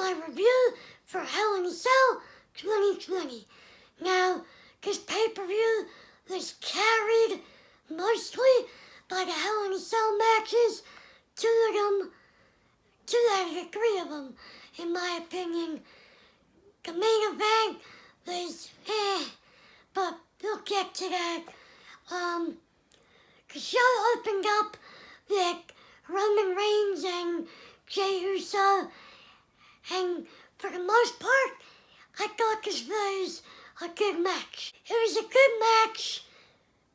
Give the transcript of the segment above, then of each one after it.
my review for Hell in a Cell 2020. Now, this pay-per-view was carried mostly by the Hell in a Cell matches, two out of the three of them, in my opinion. The main event was but we'll get to that. The show opened up with Roman Reigns and Jey Uso, and for the most part, I thought this was a good match. It was a good match,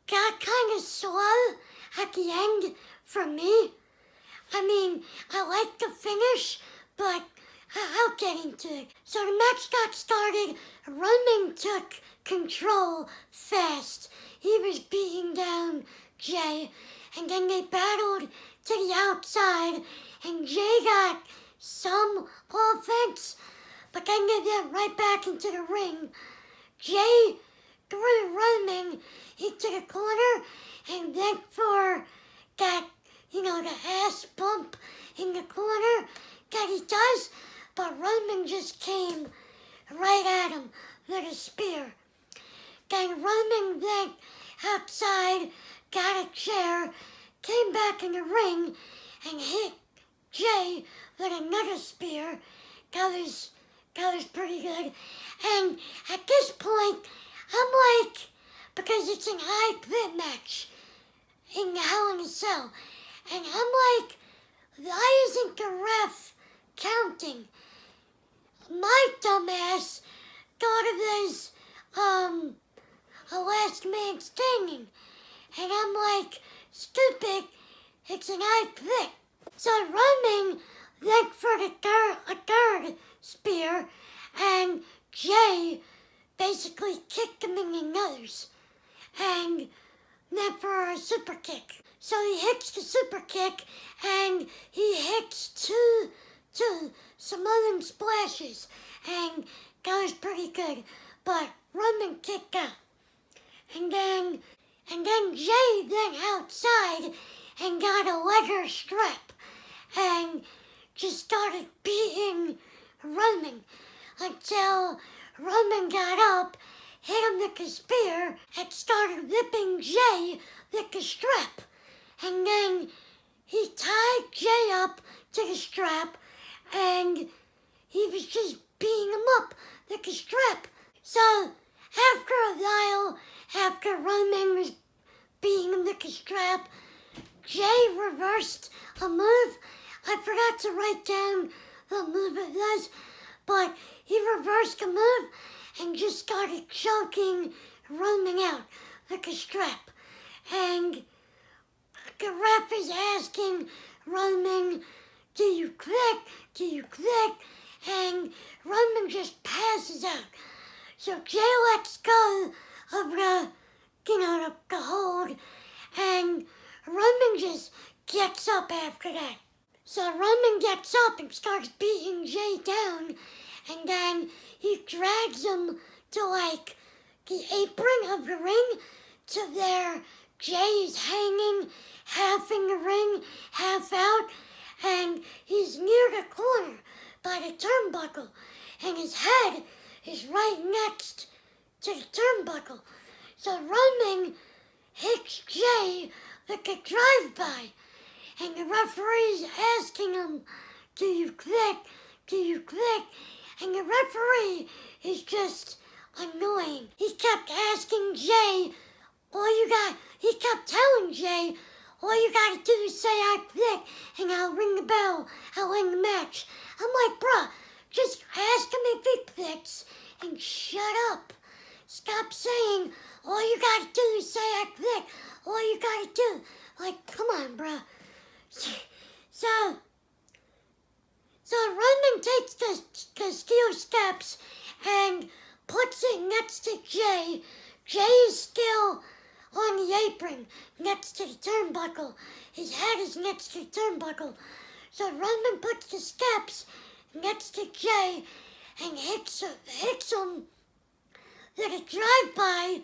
got kind of slow at the end for me. I mean, I liked the finish, but I'll get into it. So the match got started. Roman took control fast. He was beating down Jey, and then they battled to the outside, and Jey got some offense, but then they went right back into the ring. Jey threw Roman into the corner and went for that, the ass bump in the corner that he does, but Roman just came right at him with a spear. Then Roman went outside, got a chair, came back in the ring, and hit Jey with another spear. That was pretty good. And at this point, I'm like, because it's an I-Quit match in the Hell in a Cell, and I'm like, why isn't the ref counting? My dumbass thought it was a last man standing, and I'm like, stupid, it's an I-Quit. So Roman went for a third spear, and Jey basically kicked him in the nose and went for a super kick. So he hits the super kick, and he hits two Samoan splashes, and that was pretty good. But Roman kicked out. And then Jey went outside and got a leather strap and just started beating Roman until Roman got up, hit him with a spear, and started whipping Jey with the strap. And then he tied Jey up to the strap, and he was just beating him up with the strap. So after a while, after Roman was beating him with the strap, Jey reversed a move. I forgot to write down the move it was, but he reversed a move and just started choking Roman out with a strap. And the ref is asking Roman, do you quit? Do you quit? And Roman just passes out. So Jey lets go of the hold, and Roman just gets up after that. So Roman gets up and starts beating Jey down, and then he drags him to the apron of the ring to where Jey is hanging half in the ring, half out, and he's near the corner by the turnbuckle, and his head is right next to the turnbuckle. So Roman hits Jey with a drive-by, and the referee's asking him, do you quit? Do you quit? And the referee is just annoying. He kept asking Jey, he kept telling Jey, all you gotta do is say I quit, and I'll ring the bell, I'll end the match. I'm like, bruh, just ask him if he quits, and shut up. Stop saying, all you gotta do is say I quit, all you gotta do. Like, come on, bruh. So Roman takes the steel steps and puts it next to Jey. Jey is still on the apron next to the turnbuckle. His head is next to the turnbuckle. So Roman puts the steps next to Jey and hits him with a drive-by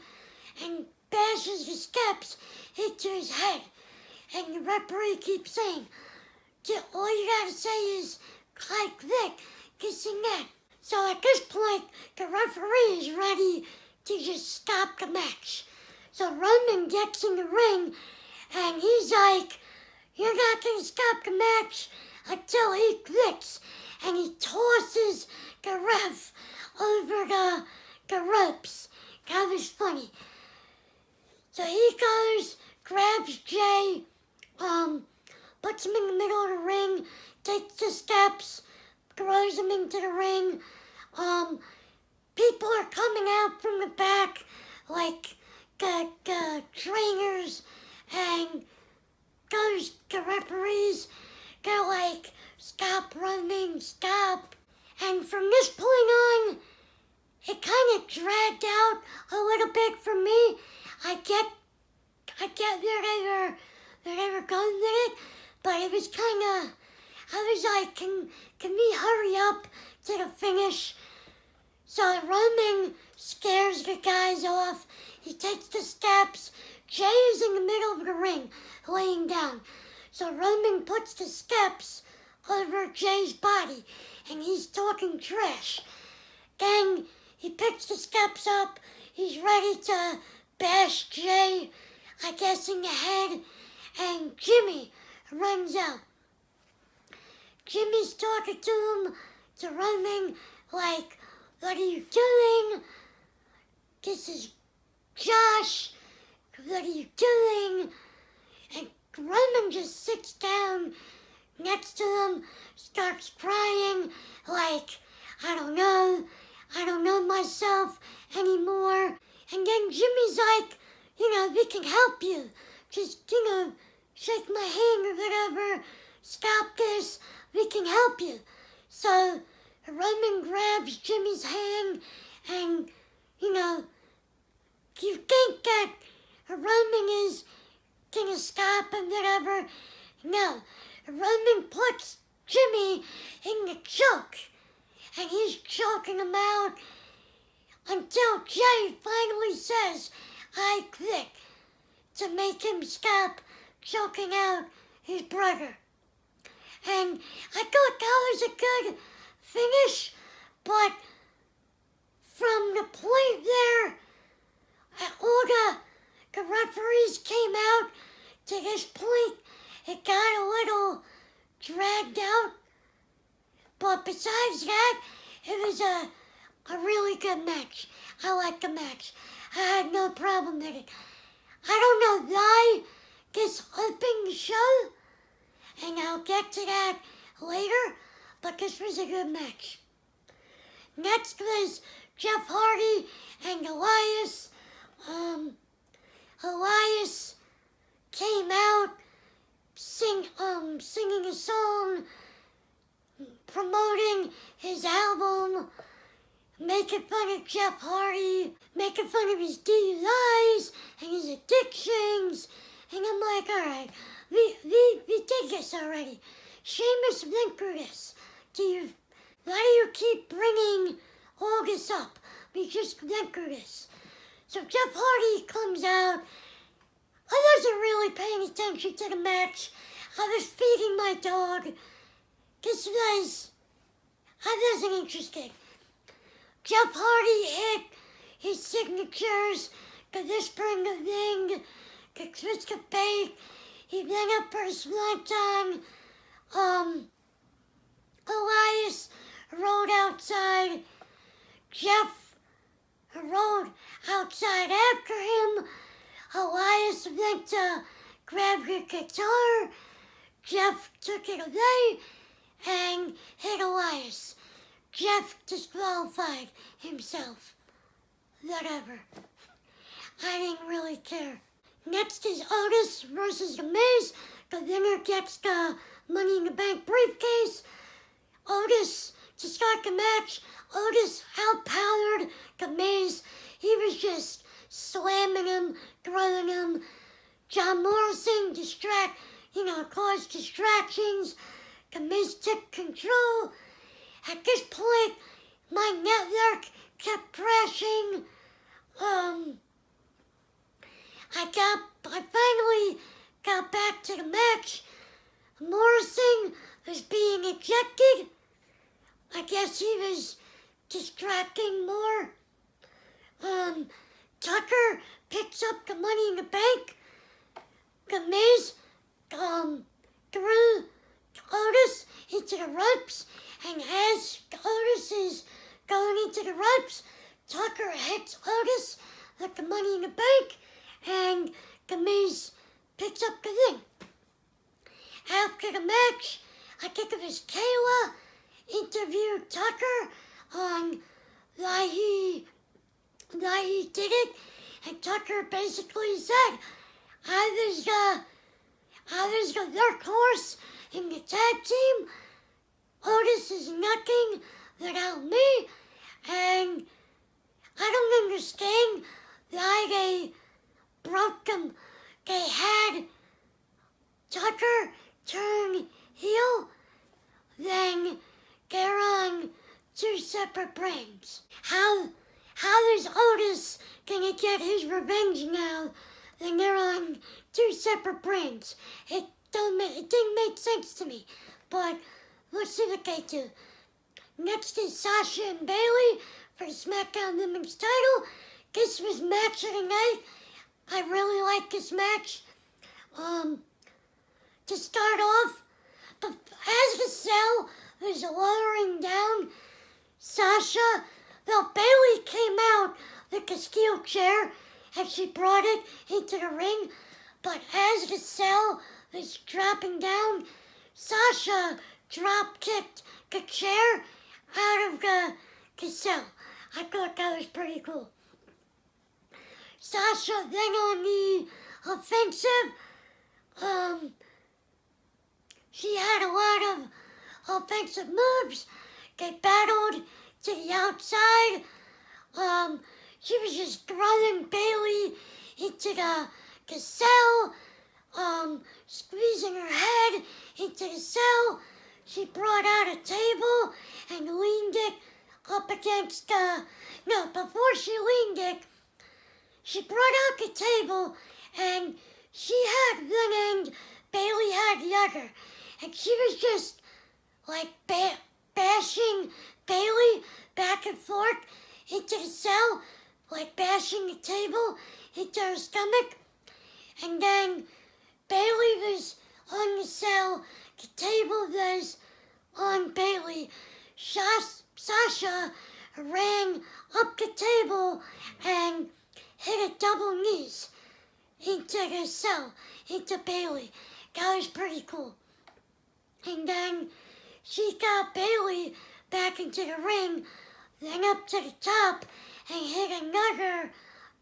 and bashes the steps into his head. And the referee keeps saying, all you gotta say is, I quit. kissing neck. So at this point, the referee is ready to just stop the match. So Roman gets in the ring, and he's like, "You're not going to stop the match until he quits." And he tosses the ref over the ropes. That was funny. So he goes, grabs Jey, puts him in the middle of the ring, takes the steps, throws him into the ring. People are coming out from the back, like the trainers and the referees. They're like, "Stop running, stop." And from this point on, it kind of dragged out a little bit for me. I get where they were going with it, but it was kind of, I was like, can we hurry up to the finish? So Roman scares the guys off. He takes the steps. Jey is in the middle of the ring, laying down. So Roman puts the steps over Jey's body, and he's talking trash. Then he picks the steps up. He's ready to bash Jey, I guess, in the head, and Jimmy runs out. Jimmy's talking to Roman, like, "What are you doing? This is Josh. What are you doing?" And Roman just sits down next to him, starts crying, like, I don't know myself anymore. And then Jimmy's like, "We can help you. Just, shake my hand or whatever. Stop this. We can help you." So Roman grabs Jimmy's hand, and, you think that Roman is gonna stop and whatever. No, Roman puts Jimmy in the choke, and he's choking him out until Jey finally says, "I quit," to make him stop choking out his brother. And I thought that was a good finish, but from the point there, all the referees came out to this point, it got a little dragged out. But besides that, it was a really good match. I liked the match. I had no problem with it. I don't know why this opened the show, and I'll get to that later, but this was a good match. Next was Jeff Hardy and Elias. Elias came out singing a song, promoting his album, making fun of Jeff Hardy, making fun of his DUIs and his addictions. And I'm like, all right, we did this already. Sheamus went through this. Why do you keep bringing all this up? We just went through this. So Jeff Hardy comes out. I wasn't really paying attention to the match. I was feeding my dog. I wasn't interested. Jeff Hardy hit his signatures, the whispering the ring, the twist of fate. He went up for a swanton. Elias rolled outside. Jeff rolled outside after him. Elias went to grab the guitar. Jeff took it away and hit Elias. Jeff disqualified himself. Whatever. I didn't really care. Next is Otis versus The Miz. The winner gets the Money in the Bank briefcase. Otis, to start the match, Otis outpowered The Miz. He was just slamming him, throwing him. John Morrison caused distractions. The Miz took control. At this point, my network kept crashing. I finally got back to the match. Morrison was being ejected. I guess he was distracting more. Tucker picks up the Money in the Bank. The Miz threw Otis into the ropes, and as Otis is going into the ropes, Tucker hits Otis with the Money in the Bank, and the Miz picks up the ring. After the match, I think it was Kayla interviewed Tucker on why he did it, and Tucker basically said, I was the workhorse in the tag team. Otis is nothing without me, and I don't understand why they broke them. They had Tucker turn heel, then they're on two separate brands. How is Otis gonna get his revenge now? Then they're on two separate brands. It didn't make sense to me, but we'll see what they do. Next is Sasha and Bayley for the SmackDown Women's title. This was match of the night. I really like this match. To start off, but as the cell was lowering down Sasha, Bayley came out with a steel chair and she brought it into the ring. But as the cell was dropping down, Sasha drop kicked the chair out of the cell. I thought that was pretty cool. Sasha then on the offensive, she had a lot of offensive moves. They battled to the outside. She was just throwing Bayley into the cell, squeezing her head into the cell. She brought out a table and leaned it up against before she leaned it, she brought out the table and she had one end, Bayley had the other. And she was just like bashing Bayley back and forth into the cell, like bashing the table into her stomach. And then Bayley was on the cell, the table was on Bayley. Sasha ran up the table and hit a double knees into the cell, into Bayley. That was pretty cool. And then she got Bayley back into the ring, then up to the top and hit another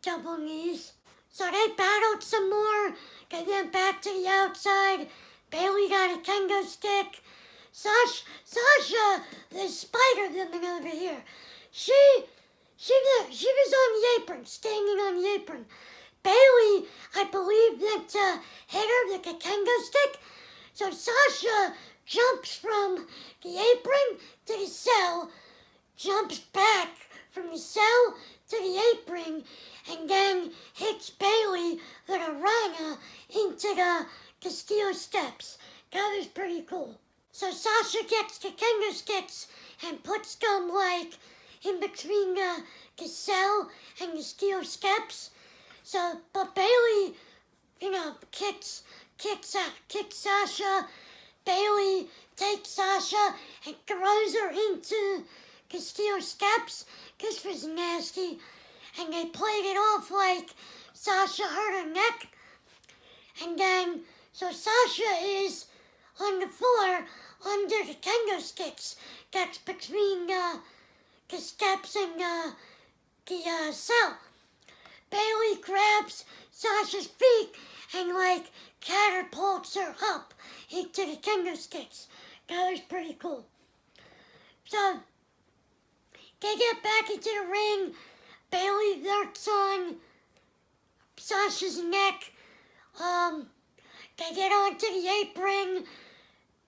double knees. So they battled some more. They went back to the outside. Bayley got a kendo stick. Sasha, the Spider Woman over here, she was on the apron, standing on the apron. Bayley, I believe, went to hit her with a kendo stick. So Sasha jumps from the apron to the cell, jumps back from the cell to the apron, and then hits Bayley with a Rana into the steel steps. That was pretty cool. So Sasha gets the kendo sticks and puts them like in between the cell and the steel steps. So, but Bayley, kicks Sasha. Bayley takes Sasha and throws her into the steel steps. This was nasty. And they played it off like Sasha hurt her neck. And then, so Sasha is on the floor under the kendo sticks that's between the steps and the cell. Bayley grabs Sasha's feet and like catapults her up into the kendo sticks. That was pretty cool. So they get back into the ring. Bayley works on Sasha's neck. They get onto the apron.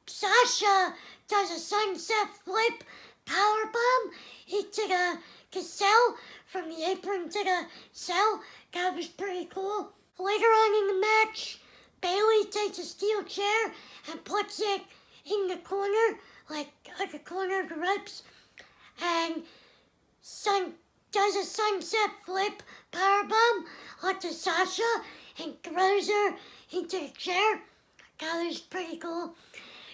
Sasha does a sunset flip powerbomb into the cell, from the apron to the cell. That was pretty cool. Later on in the match, Bayley takes a steel chair and puts it in the corner like a corner of the ropes, and does a sunset flip powerbomb onto Sasha and throws her into the chair. That was pretty cool.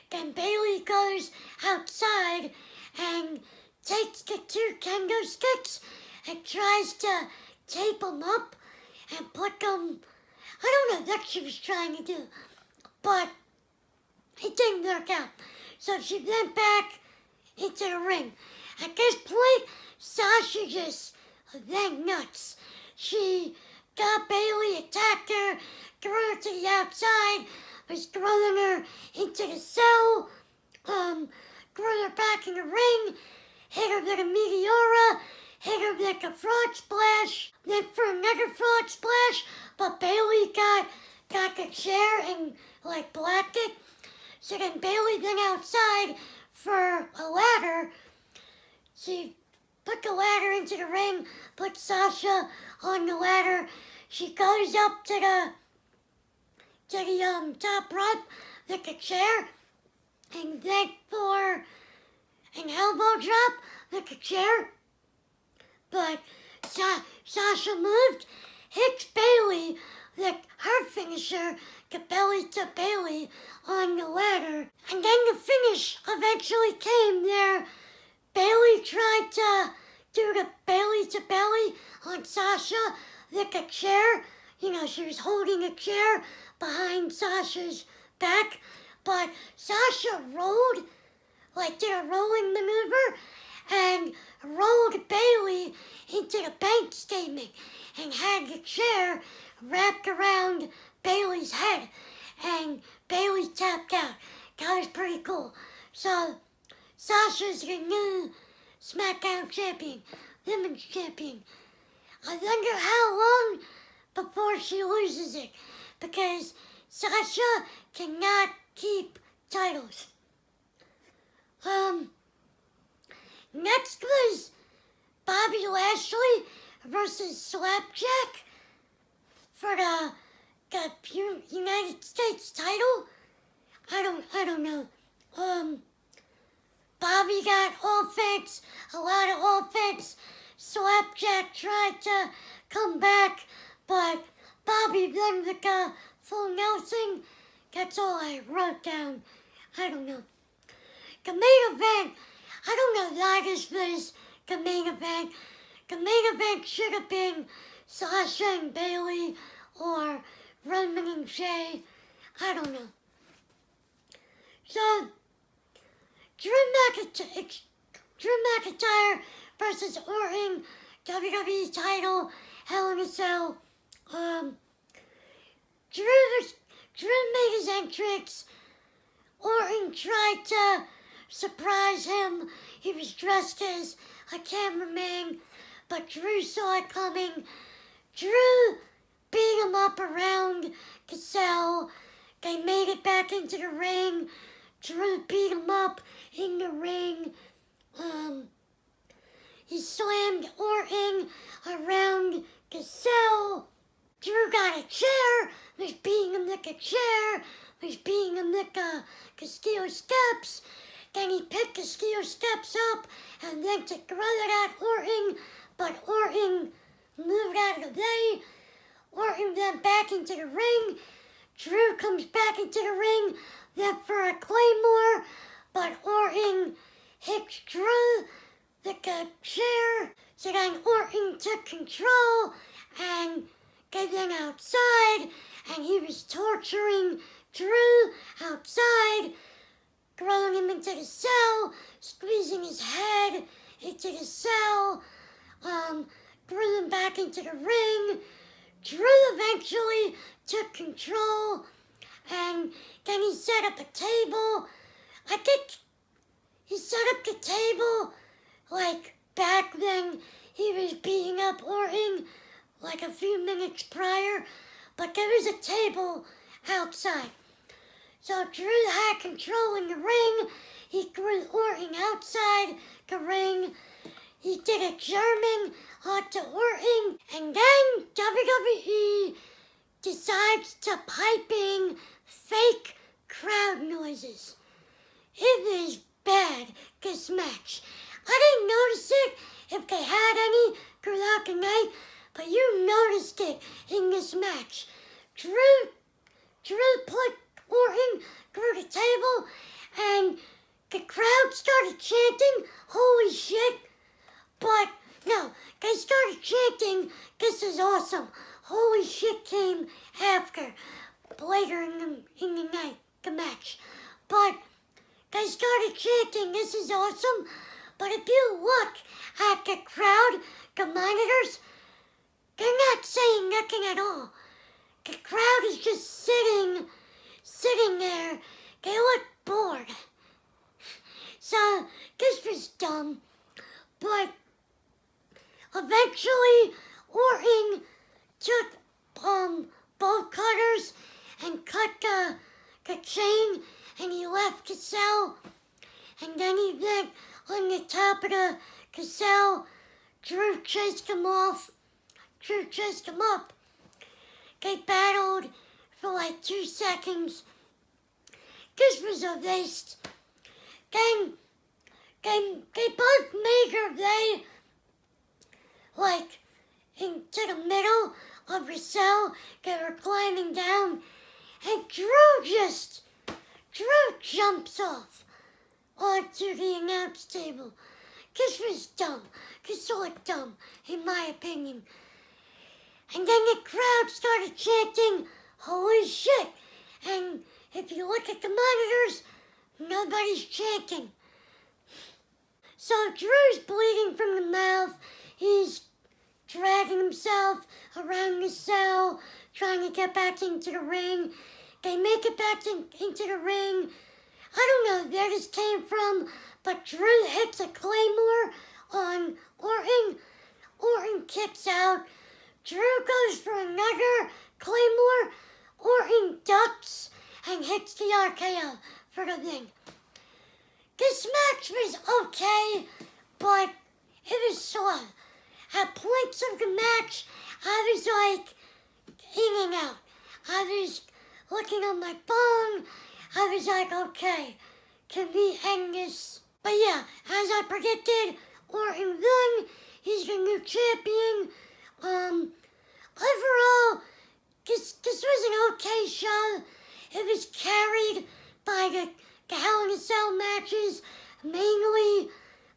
Then Bayley goes outside and takes the 2 kendo sticks and tries to tape them up and put them, I don't know what she was trying to do, but it didn't work out. So she went back into the ring. At this point, Sasha just went nuts. She got Bayley, attacked her, threw her to the outside, was throwing her into the cell, threw her back in the ring, hit her with a Meteora, hit her with a frog splash, then for another frog splash, but Bayley got the chair and blocked it. So then Bayley went outside for a ladder. She put the ladder into the ring, put Sasha on the ladder. She goes up to the top rope with the chair, and then for an elbow drop with the chair. But Sasha moved, hits Bayley with her finisher, the belly to Bayley on the ladder. And then the finish eventually came there. Bayley tried to do the belly to belly on Sasha with a chair. You know, she was holding a chair behind Sasha's back. But Sasha rolled, did a rolling maneuver, and rolled Bayley into the bank statement and had the chair wrapped around Bayley's head, and Bayley tapped out. That was pretty cool. So Sasha's the new SmackDown champion, women's champion. I wonder how long before she loses it, because Sasha cannot keep titles. Next was Bobby Lashley versus Slapjack for the United States title. I don't know. Bobby got offense, a lot of offense. Slapjack tried to come back, but Bobby won with a full Nelson. That's all I wrote down. I don't know. The main event, I don't know why this was the main event. The main event should have been Sasha and Bayley or Roman and Jey. I don't know. So, Drew McIntyre versus Orton, WWE title, Hell in a Cell. Drew made his entrance. Orton tried to surprise him. He was dressed as a cameraman, but Drew saw it coming. Drew beat him up around the cell. They made it back into the ring. Drew beat him up in the ring. He slammed Orton around the cell. Drew got a chair, was beating him with a chair, was beating him with the steel steps. Then he picked the steel steps up and went to throw it at Orton, but Orton moved out of the way. Orton went back into the ring. Drew comes back into the ring, went for a claymore, but Orton hits Drew with a chair. So then Orton took control, and they went outside, and he was torturing Drew outside, throwing him into the cell, squeezing his head into the cell, threw him back into the ring. Drew eventually took control, and then he set up a table. I think he set up the table back when he was beating up Orton, a few minutes prior, but there was a table outside. So Drew had control in the ring. He threw Orton outside the ring. He did a German onto Orton, and then WWE decides to pipe in fake crowd noises. It was bad, this match. I didn't notice it if they had any throughout the night, but you noticed it in this match. Drew put Orton through the table, and the crowd started chanting, "Holy shit!" But no, they started chanting, "This is awesome." "Holy shit" came after, later in the night, the match. But they started chanting, "This is awesome." But if you look at the crowd, the monitors, they're not saying nothing at all. The crowd is just sitting there. They look bored. So this was dumb. But eventually Orton took bolt cutters and cut the chain, and he left the cell. And then he went on the top of the cell. Drew chased him off. Drew chased him up. They battled for like 2 seconds. This was a waste. Then they both made their way like into the middle of the cell. They were climbing down, and Drew jumps off onto the announce table. This was dumb. This looked dumb, in my opinion. And then the crowd started chanting, "Holy shit!" And if you look at the monitors, nobody's chanting. So Drew's bleeding from the mouth. He's dragging himself around the cell, trying to get back into the ring. They make it back into the ring. I don't know where this came from, but Drew hits a claymore on Orton. Orton kicks out. Drew goes for another claymore. Orton ducks and hits the RKO for the win. This match was okay, but it was slow. At points of the match, I was like in and out. I was looking on my phone. I was like, okay, can we end this? But yeah, as I predicted, Orton won. He's the new champion. Overall, this was an okay show. It was carried by the Hell in a Cell matches, mainly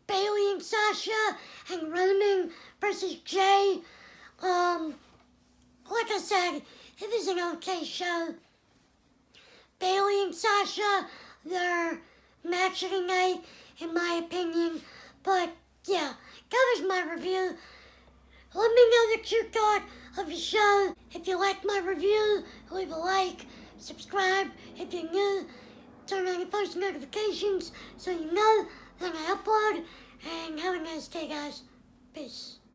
Bayley and Sasha and Roman versus Jey. Like I said, it was an okay show. Bayley and Sasha, their match of the night, in my opinion. But yeah, that was my review. Let me know what you thought of the show. If you liked my review, leave a like, subscribe if you're new, turn on your post notifications so you know when I upload, and have a nice day, guys. Peace.